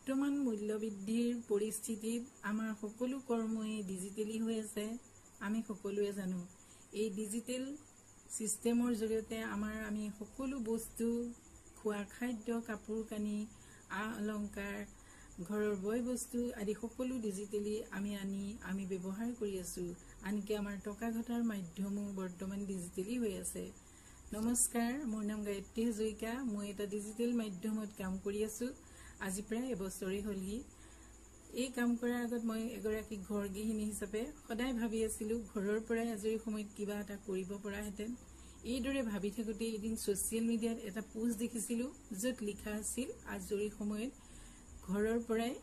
বৰ্তমান মূল্যবৃদ্ধিৰ পৰিস্থিতিত আমাৰ সকলো কৰ্মই ডিজিটেলি হৈ আছে। আমি সকলোৱে জানো এই ডিজিটেল সিস্টেমৰ জৰিয়তে আমি সকলো বস্তু খোৱা খাদ্য কাপোৰ কানি অলংকাৰ ঘৰৰ বয় বস্তু আদি সকলো ডিজিটেলি আমি ব্যৱহাৰ কৰি আছো। আনকি আমাৰ টকা ঘটাৰ মাধ্যমো বৰ্তমান ডিজিটেলি হৈ আছে। নমস্কাৰ, মোৰ নাম গায়ত্ৰী হাজৰিকা। মই এটা ডিজিটেল মাধ্যমত কাম কৰি আছো আজি প্ৰায় এবছৰেই হলহি। এই কাম কৰাৰ আগত মই এগৰাকী ঘৰ গৃহিণী হিচাপে সদায় ভাবি আছিলো ঘৰৰ পৰাই আজৰি সময়ত কিবা এটা কৰিব পৰাহেঁতেন। এইদৰে ভাবি থাকোঁতে এদিন ছচিয়েল মিডিয়াত এটা পোষ্ট দেখিছিলো য'ত লিখা আছিল আজৰি সময়ত ঘৰৰ পৰাই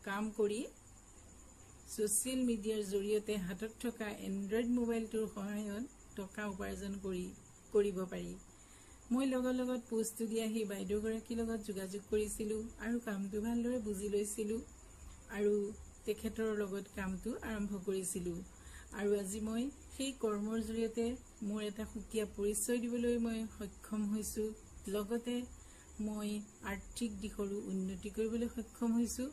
কাম কৰি ছচিয়েল মিডিয়াৰ জৰিয়তে হাতত থকা এন্ড্ৰইড মোবাইলটোৰ সহায়ত টকা উপাৰ্জন কৰিব পাৰি। মই লগত পোষ্টটো দিয়া সেই বাইদেউগৰাকীৰ লগত যোগাযোগ কৰিছিলো আৰু কামটো ভালদৰে বুজি লৈছিলো আৰু তেখেতৰ লগত কামটো আৰম্ভ কৰিছিলো। আৰু আজি মই সেই কৰ্মৰ জৰিয়তে মোৰ এটা সুকীয়া পৰিচয় দিবলৈ মই সক্ষম হৈছো। লগতে মই আৰ্থিক দিশৰো উন্নতি কৰিবলৈ সক্ষম হৈছো।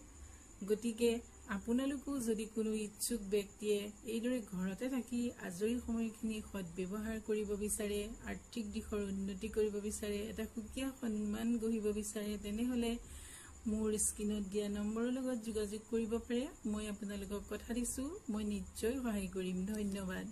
গতিকে আপোনালোকো যদি কোনো ইচ্ছুক ব্যক্তিয়ে এইদৰে ঘৰতে থাকি আজৰি সময়খিনি সৎব্যৱহাৰ কৰিব বিচাৰে, আৰ্থিক দিশৰ উন্নতি কৰিব বিচাৰে, এটা সুকীয়া সন্মান গঢ়িব বিচাৰে, তেনেহলে মোৰ স্ক্ৰীনত দিয়া নম্বৰৰ লগত যোগাযোগ কৰিব পাৰে। মই আপোনালোকক কথা দিছো মই নিশ্চয় সহায় কৰিম। ধন্যবাদ।